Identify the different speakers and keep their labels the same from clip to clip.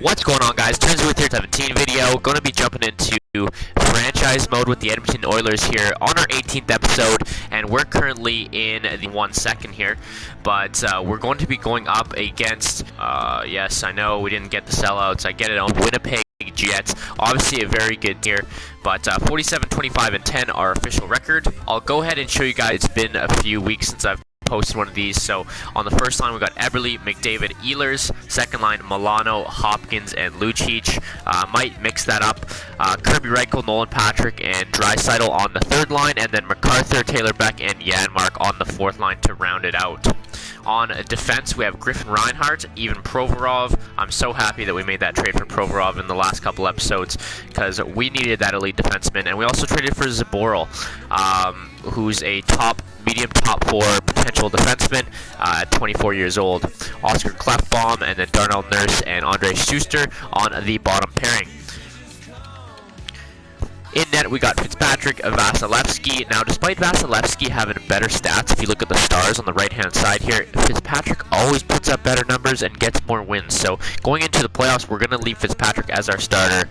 Speaker 1: What's going on, guys? Tournzy with here to have a team video. Going to be jumping into franchise mode with the Edmonton Oilers here on our 18th episode, and we're currently in the 1 second here, but we're going to be going up against, yes, I know we didn't get the sellouts, I get it, on Winnipeg Jets. Obviously a very good here, but 47, 25, and 10 our official record. I'll go ahead and show you guys. It's been a few weeks since I've posted one of these. So on the first line we got Eberle, McDavid, Ehlers. Second line Milano, Hopkins, and Lucic. Might mix that up. Kirby Reichel, Nolan Patrick, and Draisaitl on the third line, and then MacArthur, Taylor Beck, and Janmark on the fourth line to round it out. On defense, we have Griffin Reinhart, even Provorov. I'm so happy that we made that trade for Provorov in the last couple episodes because we needed that elite defenseman. And we also traded for Zaboral, who's a medium top four potential defenseman at 24 years old. Oscar Klefbom, and then Darnell Nurse and Andre Schuster on the bottom pairing. In net, we got Fitzpatrick, Vasilevsky. Now, despite Vasilevsky having better stats, if you look at the stars on the right-hand side here, Fitzpatrick always puts up better numbers and gets more wins. So, going into the playoffs, we're going to leave Fitzpatrick as our starter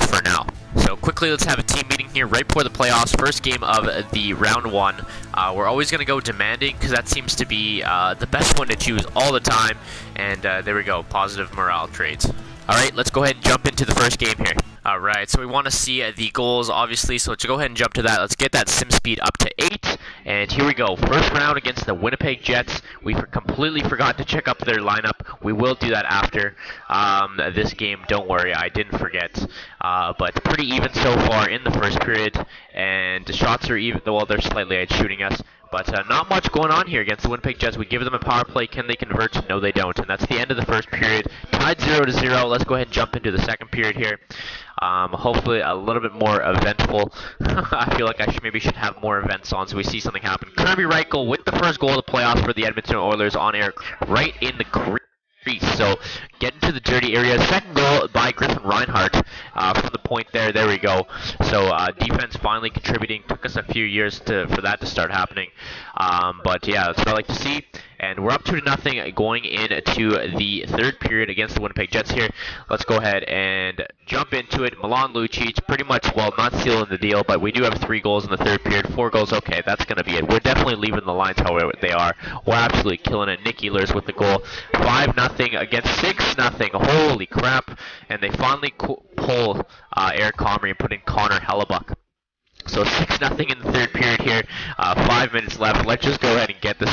Speaker 1: for now. So, quickly, let's have a team meeting here right before the playoffs. First game of the round one. We're always going to go demanding because that seems to be the best one to choose all the time. And there we go, positive morale trades. Alright, let's go ahead and jump into the first game here. Alright, so we want to see the goals, obviously, so let's go ahead and jump to that. Let's get that sim speed up to 8, and here we go. First round against the Winnipeg Jets. We completely forgot to check up their lineup. We will do that after this game. Don't worry, I didn't forget. But pretty even so far in the first period, and the shots are even, well, they're slightly edge shooting us. But not much going on here against the Winnipeg Jets. We give them a power play. Can they convert? No, they don't. And that's the end of the first period. Tied 0-0. Let's go ahead and jump into the second period here. Hopefully a little bit more eventful. I feel like I maybe should have more events on so we see something happen. Kirby Reichel with the first goal of the playoffs for the Edmonton Oilers on air right in the crease. So get into the dirty area. Second goal by Griffin Reinhart from the point there. There we go. So defense finally contributing. Took us a few years for that to start happening. But yeah, that's what I like to see. And we're up 2-0 going into the third period against the Winnipeg Jets here. Let's go ahead and jump into it. Milan Lucic, pretty much, well, not sealing the deal, but we do have 3 goals in the third period. 4 goals, okay, that's going to be it. We're definitely leaving the lines however they are. We're absolutely killing it. Nick Ehlers with the goal. 5-0 against 6-0. Holy crap. And they finally pull Eric Comrie and put in Connor Hellebuck. So 6-0 in the third period here. 5 minutes left. Let's just go ahead and get this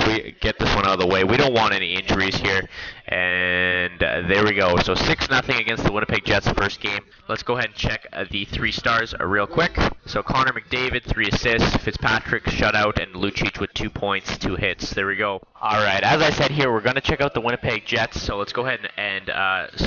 Speaker 1: one out of the way. We don't want any injuries here. And there we go. So 6-0 against the Winnipeg Jets first game. Let's go ahead and check the 3 stars real quick. So Connor McDavid, 3 assists. Fitzpatrick, shutout, and Lucic with 2 points, 2 hits. There we go. Alright, as I said here, we're going to check out the Winnipeg Jets. So let's go ahead and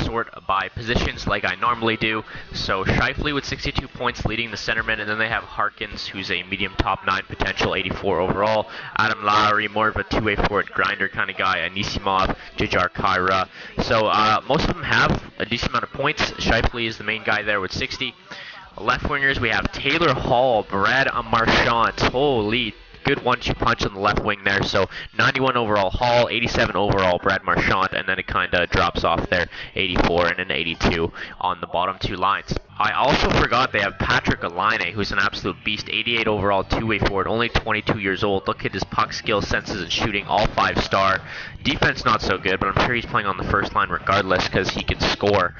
Speaker 1: sort by positions like I normally do. So Scheifele with 62 points leading the centerman, and then they have Harkins, who's a medium top 9 potential, 84 overall. Adam Lowry, more of a two-way forward grinder kind of guy. Anisimov, Jujhar Khaira. So most of them have a decent amount of points. Scheifele is the main guy there with 60. Left wingers, we have Taylor Hall, Brad Marchand. Holy, good 1-2 punch on the left wing there. So 91 overall Hall, 87 overall Brad Marchand, and then it kind of drops off there, 84 and an 82 on the bottom 2 lines. I also forgot they have Patrick Laine, who's an absolute beast, 88 overall, two-way forward, only 22 years old. Look at his puck skill, senses, and shooting, all 5-star. Defense not so good, but I'm sure he's playing on the first line regardless because he can score.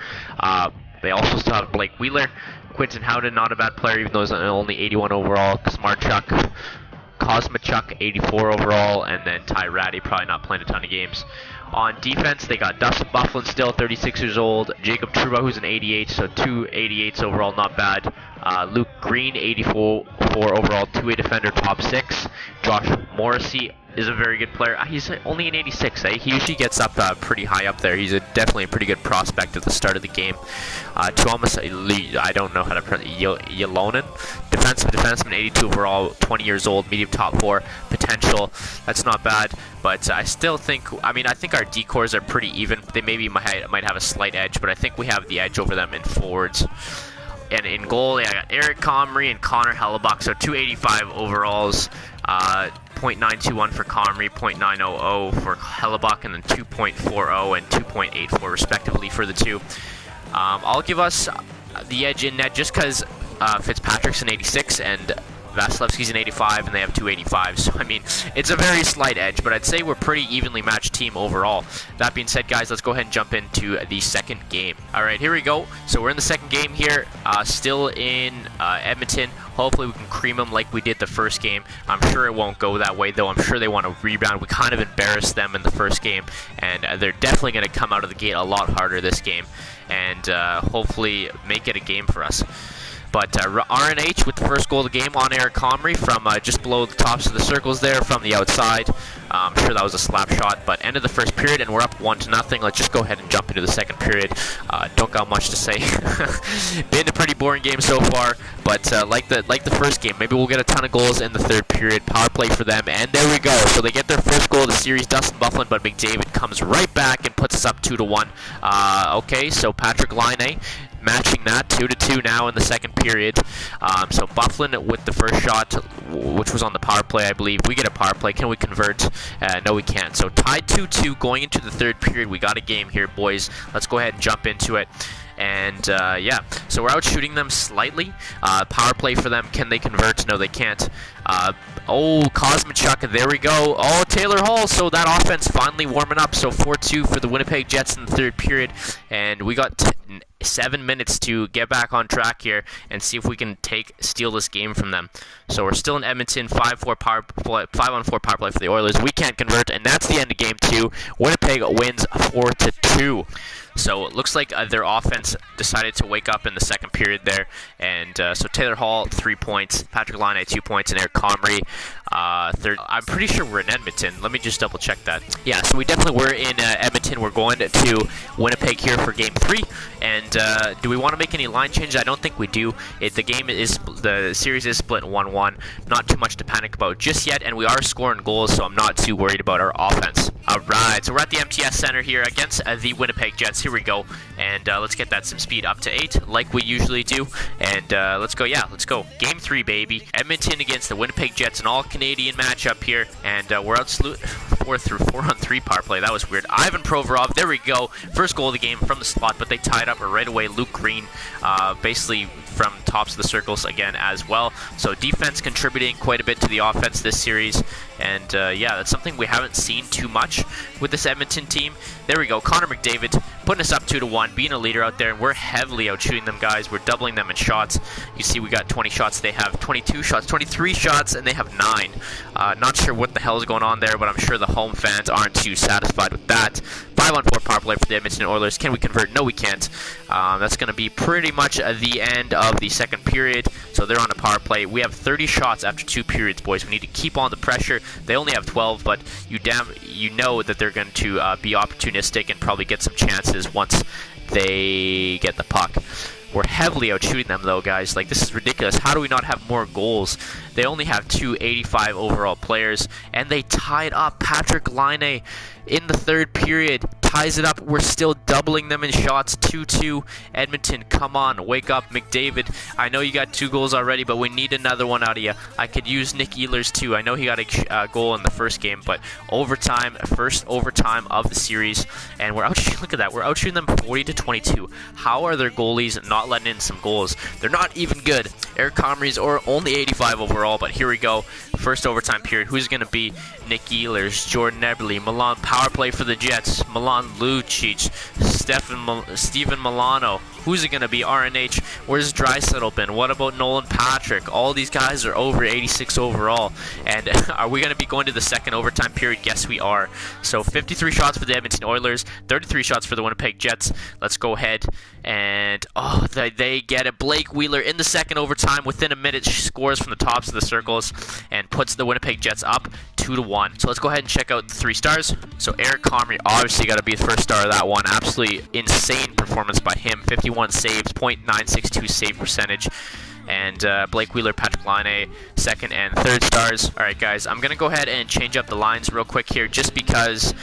Speaker 1: They also still have Blake Wheeler. Quinton Howden, not a bad player, even though he's only 81 overall. Smarchuk, Kosmachuk, 84 overall, and then Ty Ratty, probably not playing a ton of games. On defense, they got Dustin Byfuglien, still 36 years old. Jacob Trouba, who's an 88, so 2 88s overall, not bad. Luke Green, 84 overall, two-way defender, top 6. Josh Morrissey is a very good player. He's only an 86, eh? He usually gets up pretty high up there. He's definitely a pretty good prospect at the start of the game. Tuomas, I don't know how to pronounce it, Ylonen. Defensive defenseman, 82 overall, 20 years old, medium top 4 potential. That's not bad, but I still think, I think our decors are pretty even. They maybe might have a slight edge, but I think we have the edge over them in forwards. And in goal, I got Eric Comrie and Connor Hellebuck, so 285 overalls, .921 for Comrie, .900 for Hellebuck, and then 2.40 and 2.84 respectively for the two. I'll give us the edge in net just because Fitzpatrick's an 86 and Vasilevsky's an 85, and they have two 85s. So, I mean, it's a very slight edge, but I'd say we're pretty evenly matched team overall. That being said, guys, let's go ahead and jump into the second game. All right, here we go. So we're in the second game here, still in Edmonton. Hopefully we can cream them like we did the first game. I'm sure it won't go that way, though. I'm sure they want to rebound. We kind of embarrassed them in the first game, and they're definitely going to come out of the gate a lot harder this game, and hopefully make it a game for us. But RNH with the first goal of the game on Eric Comrie from just below the tops of the circles there from the outside. I'm sure that was a slap shot, but end of the first period, and we're up 1-0. Let's just go ahead and jump into the second period. Don't got much to say. Been a pretty boring game so far, but like the first game, maybe we'll get a ton of goals in the third period. Power play for them, and there we go. So they get their first goal of the series, Dustin Byfuglien, but McDavid comes right back and puts us up 2-1. Okay, so Patrick Laine matching that 2-2 now in the second period. So Byfuglien with the first shot, which was on the power play, I believe. We get a power play. Can we convert? No, we can't. So tied 2-2 going into the third period. We got a game here, boys. Let's go ahead and jump into it. And yeah, so we're out shooting them slightly. Power play for them. Can they convert? No, they can't. Oh, Kosmachuk, there we go. Oh, Taylor Hall. So that offense finally warming up. So 4-2 for the Winnipeg Jets in the third period. And we got 7 minutes to get back on track here and see if we can steal this game from them. So we're still in Edmonton, 5-4 power play, 5-on-4 power play for the Oilers. We can't convert, and that's the end of game 2. Winnipeg wins 4-2. So it looks like their offense decided to wake up in the second period there. And so Taylor Hall, 3 points. Patrick Laine, 2 points. And Eric Comrie, third. I'm pretty sure we're in Edmonton. Let me just double check that. Yeah, so we definitely were in Edmonton. We're going to Winnipeg here for game 3. And do we want to make any line changes? I don't think we do. The series is split 1-1. Not too much to panic about just yet. And we are scoring goals, so I'm not too worried about our offense. All right, so we're at the MTS Center here against the Winnipeg Jets. Here we go, and let's get that some speed up to 8, like we usually do. And let's go, yeah, let's go. Game 3, baby. Edmonton against the Winnipeg Jets, an all-Canadian matchup here, and we're out 4-on-3 power play. That was weird. Ivan Provorov, there we go. First goal of the game from the slot, but they tied up right away. Luke Green, basically from tops of the circles again as well. So defense contributing quite a bit to the offense this series. And yeah, that's something we haven't seen too much with this Edmonton team. There we go. Connor McDavid putting us up 2-1, being a leader out there, and we're heavily out shooting them, guys. We're doubling them in shots. You see we got 20 shots. They have 22 shots, 23 shots, and they have 9. Not sure what the hell is going on there, but I'm sure the home fans aren't too satisfied with that. 5-on-4 power play for the Edmonton Oilers. Can we convert? No, we can't. That's going to be pretty much the end of the second period. So they're on a power play. We have 30 shots after 2 periods, boys. We need to keep on the pressure. They only have 12, but you know that they're going to be opportunistic and probably get some chances once they get the puck. We're heavily out shooting them, though, guys. Like, this is ridiculous. How do we not have more goals? They only have 2 85 overall players, and they tied up. Patrick Laine in the third period ties it up. We're still doubling them in shots. 2-2. Edmonton, come on, wake up. McDavid, I know you got 2 goals already, but we need another one out of you. I could use Nick Ehlers too. I know he got a goal in the first game, but overtime, first overtime of the series, and we're out. Look at that. We're out shooting them 40-22. How are their goalies not letting in some goals? They're not even good. Eric Comrie's only 85 overall, but here we go. First overtime period. Who's going to be? Nick Ehlers, Jordan Eberle, Milan power play for the Jets, Milan Lucic, Steven Milano. Who's it going to be? RNH. Where's Draisaitl been? What about Nolan Patrick? All these guys are over 86 overall. And are we going to be going to the second overtime period? Yes, we are. So 53 shots for the Edmonton Oilers, 33 shots for the Winnipeg Jets. Let's go ahead and they get it. Blake Wheeler in the second overtime. Within a minute, she scores from the tops of the circles and puts the Winnipeg Jets up 2-1. So let's go ahead and check out the 3 stars. So Eric Comrie obviously got to be the first star of that one. Absolutely insane performance by him. 51 saves, .962 save percentage. and Blake Wheeler, Patrick Laine, second and third stars. All right, guys, I'm going to go ahead and change up the lines real quick here just because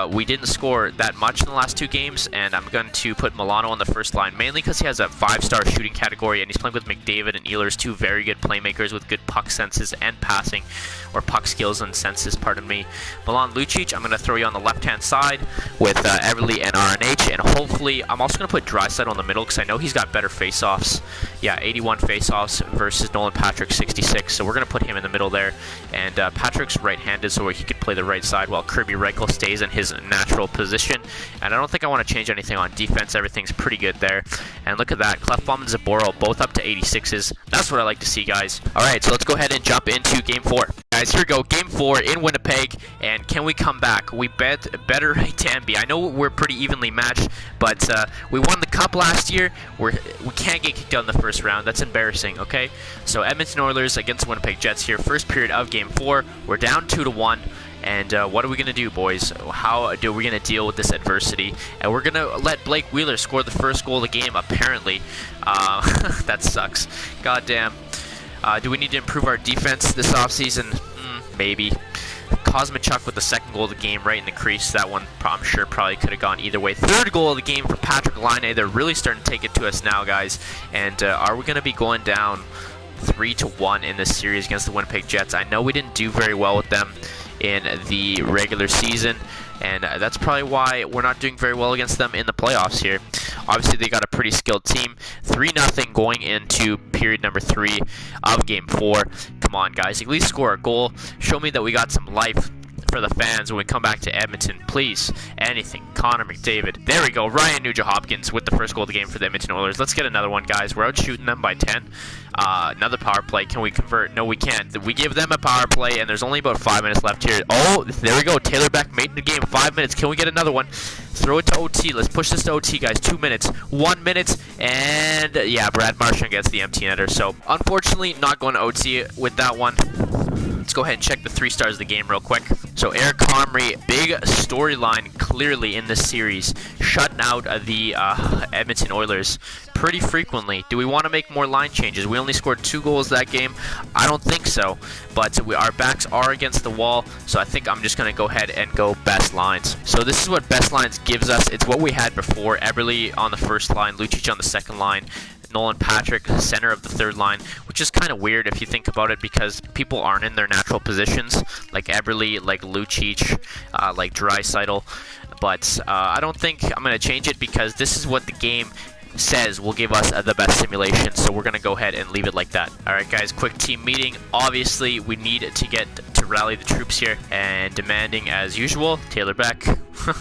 Speaker 1: we didn't score that much in the last 2 games, and I'm going to put Milano on the first line, mainly because he has a 5-star shooting category, and he's playing with McDavid and Ehlers, 2 very good playmakers with good puck senses and passing, or puck skills and senses, pardon me. Milan Lucic, I'm going to throw you on the left-hand side with Everly and RNH, and hopefully I'm also going to put Draisaitl on the middle because I know he's got better face-offs. Yeah, 81 face-offs versus Nolan Patrick 66, so we're going to put him in the middle there. And Patrick's right-handed, so he could play the right side while Kirby Reichel stays in his natural position. And I don't think I want to change anything on defense. Everything's pretty good there. And look at that, Clefbaum and Zaboro both up to 86s. That's what I like to see, guys. All right, so let's go ahead and jump into Game 4. Guys, here we go, Game 4 in Winnipeg, and can we come back? We better Danby. I know we're pretty evenly matched, but we won the cup last year. We can't get kicked out in the first round. That's embarrassing, okay? So Edmonton Oilers against the Winnipeg Jets here, first period of Game 4. We're down 2-1. And what are we going to do, boys? How are we going to deal with this adversity? And we're going to let Blake Wheeler score the first goal of the game, apparently. That sucks. Goddamn. Do we need to improve our defense this offseason? Maybe. Kosmachuk with the second goal of the game right in the crease. That one, I'm sure, probably could have gone either way. Third goal of the game for Patrick Laine. They're really starting to take it to us now, guys. And are we going to be going down 3-1 in this series against the Winnipeg Jets? I know we didn't do very well with them in the regular season, and that's probably why we're not doing very well against them in the playoffs here. Obviously, they got a pretty skilled team. 3-0 going into period number 3 of Game 4. Come on, guys, at least score a goal. Show me that we got some life for the fans when we come back to Edmonton. Please, anything. Connor McDavid. There we go. Ryan Nugent-Hopkins with the first goal of the game for the Edmonton Oilers. Let's get another one, guys. We're out shooting them by 10. Another power play. Can we convert? No, we can't. We give them a power play, and there's only about 5 minutes left here. Oh, there we go. Taylor Beck made the game. 5 minutes. Can we get another one? Throw it to OT. Let's push this to OT, guys. 2 minutes. 1 minute. And, yeah, Brad Marchand gets the empty netter. So, unfortunately, not going to OT with that one. Let's go ahead and check the 3 stars of the game real quick. So Eric Comrie, big storyline clearly in this series, shutting out the Edmonton Oilers pretty frequently. Do we want to make more line changes? We only scored 2 goals that game. I don't think so, but our backs are against the wall, so I think I'm just going to go ahead and go best lines. So this is what best lines gives us. It's what we had before. Eberle on the first line, Lucic on the second line, Nolan Patrick, center of the third line, which is kind of weird if you think about it because people aren't in their natural positions, like Eberle, like Lucic, like Draisaitl. But I don't think I'm going to change it because this is what the game says will give us the best simulation, so we're going to go ahead and leave it like that. Alright guys, quick team meeting. Obviously, we need to get to rally the troops here, and demanding as usual, Taylor Beck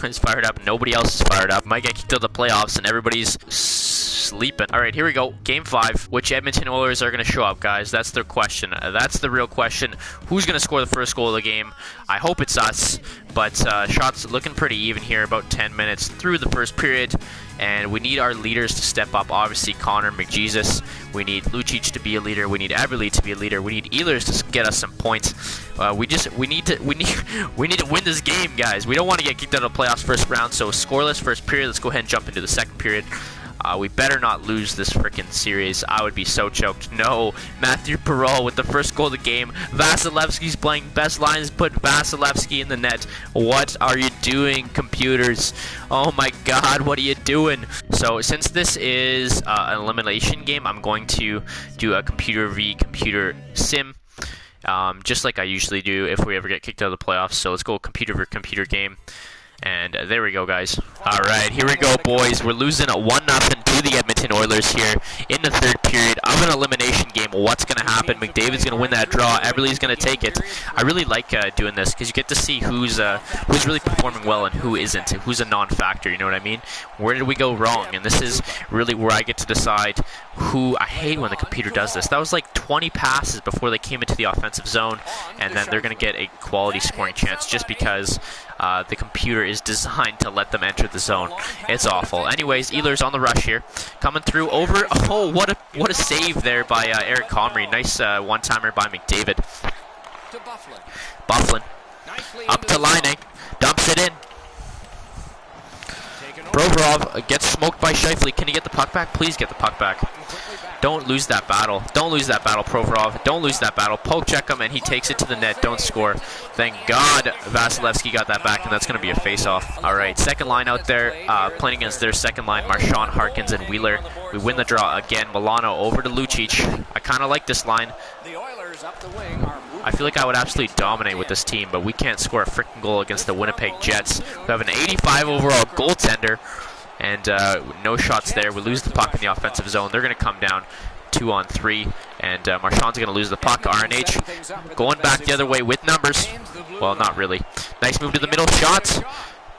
Speaker 1: is fired up. Nobody else is fired up. Might get kicked out of the playoffs, and everybody's sleeping. Alright, here we go. Game 5. Which Edmonton Oilers are going to show up, guys? That's the question. That's the real question. Who's going to score the first goal of the game? I hope it's us, but shots looking pretty even here, about 10 minutes through the first period. And we need our leaders to step up. Obviously, Connor McJesus. We need Lucic to be a leader. We need Everly to be a leader. We need Ehlers to get us some points. We need to win this game, guys. We don't want to get kicked out of the playoffs first round. So scoreless first period. Let's go ahead and jump into the second period. We better not lose this freaking series. I would be so choked. No, Matthew Perreault with the first goal of the game. Vasilevsky's playing best lines. Put Vasilevsky in the net. What are you doing, computers? Oh my God, what are you doing? So since this is an elimination game, I'm going to do a computer v computer sim. Just like I usually do if we ever get kicked out of the playoffs. So let's go computer v computer game. And there we go, guys. All right, here we go, boys. We're losing 1-0 to the Edmonton Oilers here in the third period of an elimination game. What's going to happen? McDavid's going to win that draw. Everly's going to take it. I really like doing this because you get to see who's really performing well and who isn't, who's a non-factor, you know what I mean? Where did we go wrong? And this is really where I get to decide who. I hate when the computer does this. That was like 20 passes before they came into the offensive zone, and then they're going to get a quality scoring chance just because the computer is designed to let them enter the zone. It's awful. Anyways, Ehlers on the rush here, coming through over. Oh, what a save there by Eric Comrie. Nice one-timer by McDavid. Bufflin up to Laine, dumps it in. Provorov gets smoked by Scheifele. Can he get the puck back? Please get the puck back. Don't lose that battle. Don't lose that battle, Provorov. Don't lose that battle. Poke check him, and he takes it to the net. Don't score. Thank God Vasilevsky got that back, and that's going to be a face-off. All right, second line out there, playing against their second line, Marchand, Harkins, and Wheeler. We win the draw again. Milano over to Lucic. I kind of like this line. I feel like I would absolutely dominate with this team, but we can't score a freaking goal against the Winnipeg Jets. We have an 85 overall goaltender. And no shots there. We lose the puck in the offensive zone. They're going to come down 2-on-3. And Marchand's going to lose the puck. RNH going back the other way with numbers. Well, not really. Nice move to the middle. Shot.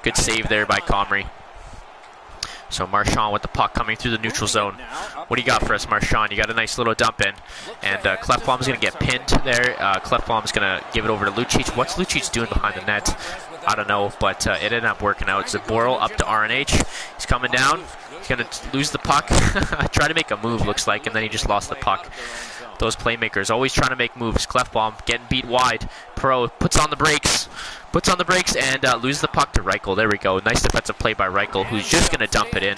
Speaker 1: Good save there by Comrie. So Marchand with the puck coming through the neutral zone. What do you got for us, Marchand? You got a nice little dump in. And Klefbom's going to get pinned there. Klefbom's going to give it over to Lucic. What's Lucic doing behind the net? I don't know, but it ended up working out. Zaboral up to RNH. He's coming down. He's going to lose the puck. Try to make a move, looks like, and then he just lost the puck. Those playmakers always trying to make moves. Klefbom getting beat wide. Pro puts on the brakes. Puts on the brakes and loses the puck to Reichel. There we go. Nice defensive play by Reichel, who's just going to dump it in.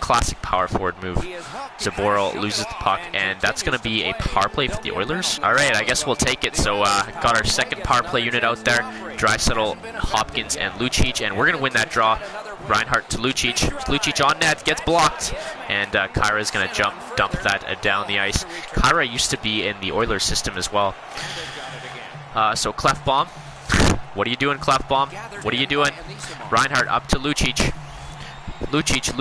Speaker 1: Classic power forward move. Zaboral loses the puck, and that's going to be a power play for the Oilers. All right, I guess we'll take it. So got our second power play unit out there. Draisaitl, Hopkins, and Lucic, and we're going to win that draw. Reinhart to Lucic. Lucic on net, gets blocked, and Kyra is going to dump that down the ice. Kyra used to be in the Oilers system as well. So Klefbom. What are you doing, Klefbom? What are you doing? Reinhart up to Lucic. Lucic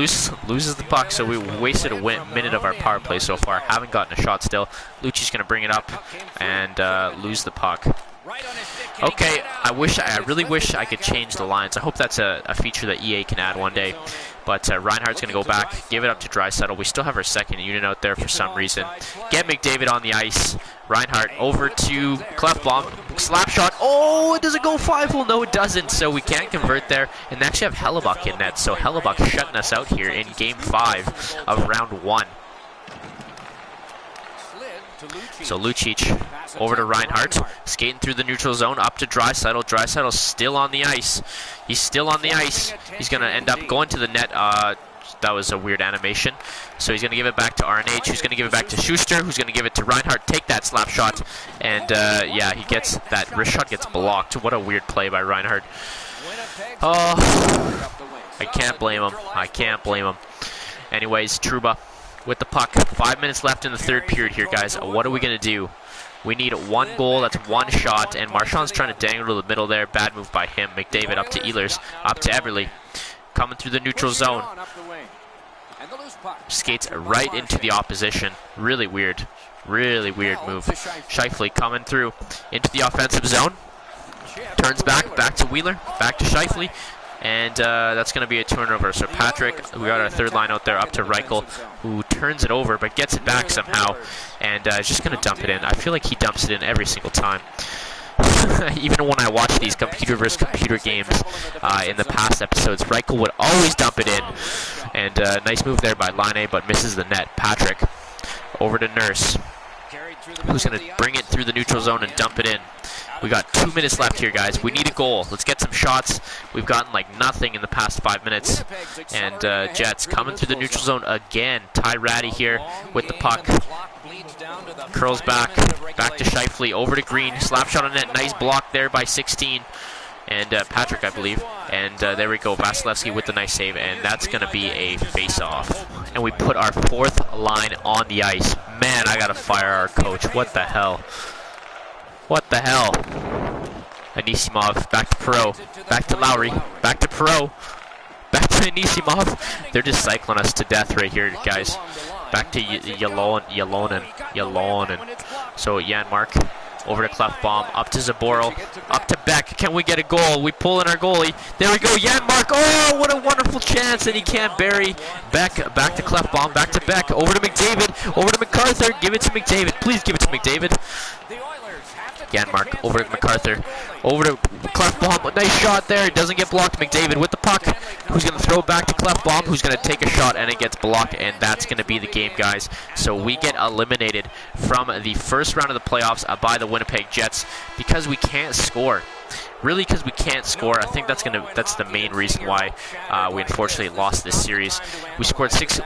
Speaker 1: loses the puck, so we wasted a minute of our power play so far. Haven't gotten a shot still. Lucic's going to bring it up and lose the puck. Okay, I really wish I could change the lines. I hope that's a feature that EA can add one day. But Reinhardt's going to go back, give it up to Draisaitl. We still have our second unit out there for some reason. Get McDavid on the ice. Reinhardt over to Klefbom. Slap shot. Oh, does it go 5-hole? No, it doesn't. So we can't convert there. And they actually have Hellebuck in net. So Hellebuck shutting us out here in Game 5 of Round 1. So Lucic over to Reinhardt, skating through the neutral zone, up to Draisaitl. Draisaitl's still on the ice. He's still on the ice. He's going to end up going to the net. That was a weird animation. So he's going to give it back to RNH, who's going to give it back to Schuster, who's going to give it to Reinhardt. Take that slap shot. And, yeah, he gets that. Wrist shot gets blocked. What a weird play by Reinhardt. Oh, I can't blame him. I can't blame him. Anyways, Trouba with the puck. 5 minutes left in the third period here, guys. What are we going to do? We need one goal. That's one shot. And Marchand's trying to dangle to the middle there. Bad move by him. McDavid up to Ehlers. Up to Everly. Coming through the neutral zone. Skates right into the opposition. Really weird. Really weird move. Scheifele coming through into the offensive zone. Turns back to Wheeler. Back to Scheifele. And that's going to be a turnover. So Patrick, we got our third line out there up to Reichel, who turns it over but gets it back somehow. And is just going to dump it in. I feel like he dumps it in every single time. Even when I watch these computer versus computer games in the past episodes, Reichel would always dump it in. And nice move there by Laine, but misses the net. Patrick over to Nurse, who's going to bring it through the neutral zone and dump it in. We got 2 minutes left here, guys. We need a goal. Let's get some shots. We've gotten like nothing in the past 5 minutes. And Jets coming through the neutral zone again. Ty Ratty here with the puck. Curls back to Scheifele, over to Green. Slap shot on net. Nice block there by 16. And Patrick, I believe. And there we go. Vasilevsky with the nice save. And that's going to be a face-off. And we put our fourth line on the ice. Man, I got to fire our coach. What the hell? What the hell? Anisimov, back to Perreault, back to Lowry, back to Perreault, back to Anisimov. They're just cycling us to death right here, guys. Back to Yalonen. So Janmark, over to Klefbom, up to Zaboral, up to Beck. Can we get a goal? We pull in our goalie. There we go, Janmark. Oh, what a wonderful chance, and he can't bury. Beck, back to Klefbom, back to Beck, over to McDavid, over to MacArthur. Give it to McDavid. Please give it to McDavid. Janmark over to MacArthur, over to Klefbom. A nice shot there. It doesn't get blocked. McDavid with the puck, who's going to throw it back to Klefbom, who's going to take a shot, and it gets blocked, and that's going to be the game, guys. So we get eliminated from the first round of the playoffs by the Winnipeg Jets because we can't score. Really, because we can't score. I think that's the main reason why we unfortunately lost this series. We scored 6.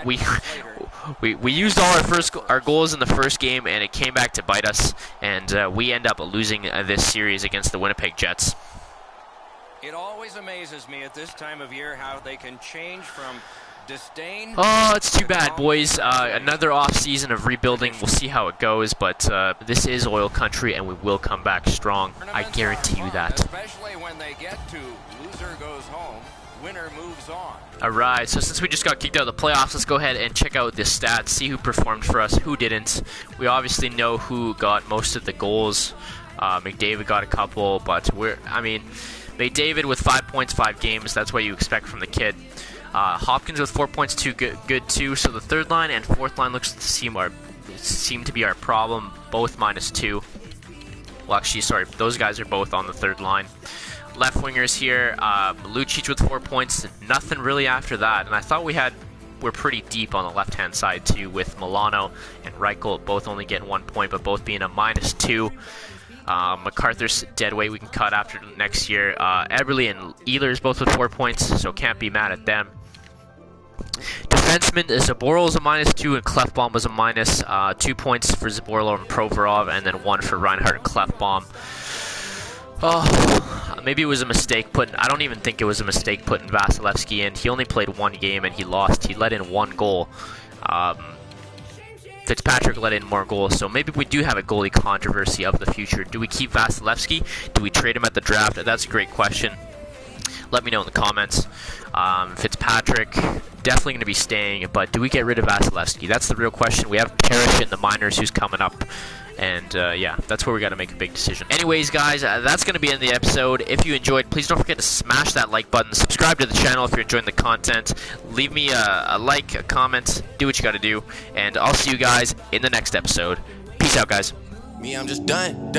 Speaker 1: we used all our goals in the first game, and it came back to bite us, and we end up losing this series against the Winnipeg Jets.
Speaker 2: It always amazes me at this time of year how they can change from disdain.
Speaker 1: Oh, it's too bad, boys. Another off season of rebuilding. We'll see how it goes, but this is oil country, and we will come back strong. I guarantee you that.
Speaker 2: Especially when they get to loser goes home, winner moves on.
Speaker 1: Alright, so since we just got kicked out of the playoffs, let's go ahead and check out the stats, see who performed for us, who didn't. We obviously know who got most of the goals. McDavid got a couple, but McDavid with 5 points, 5 games. That's what you expect from the kid. Hopkins with 4 points, good too. So the third line and fourth line looks to seem to be our problem. Both -2. Well, actually, sorry, those guys are both on the third line. Left wingers here, Lucic with 4 points. Nothing really after that. And I thought we're pretty deep on the left-hand side too, with Milano and Reichel both only getting 1 point, but both being a -2. MacArthur's dead weight we can cut after next year. Eberle and Ehlers both with 4 points, so can't be mad at them. Defenseman, Zaboral is a -2 and Klefbom was a minus. 2 points for Zaboral and Provorov, and then 1 for Reinhardt and Klefbom. Oh, maybe it was a mistake I don't even think it was a mistake putting Vasilevsky in. He only played 1 game and he lost. He let in 1 goal. Fitzpatrick let in more goals, so maybe we do have a goalie controversy of the future. Do we keep Vasilevsky? Do we trade him at the draft? That's a great question. Let me know in the comments. Fitzpatrick, definitely going to be staying, but do we get rid of Vasilevsky? That's the real question. We have Parrish in the minors who's coming up. And, yeah, that's where we got to make a big decision. Anyways, guys, that's going to be in the episode. If you enjoyed, please don't forget to smash that like button. Subscribe to the channel if you're enjoying the content. Leave me a like, a comment. Do what you got to do. And I'll see you guys in the next episode. Peace out, guys.
Speaker 3: Me, I'm just done.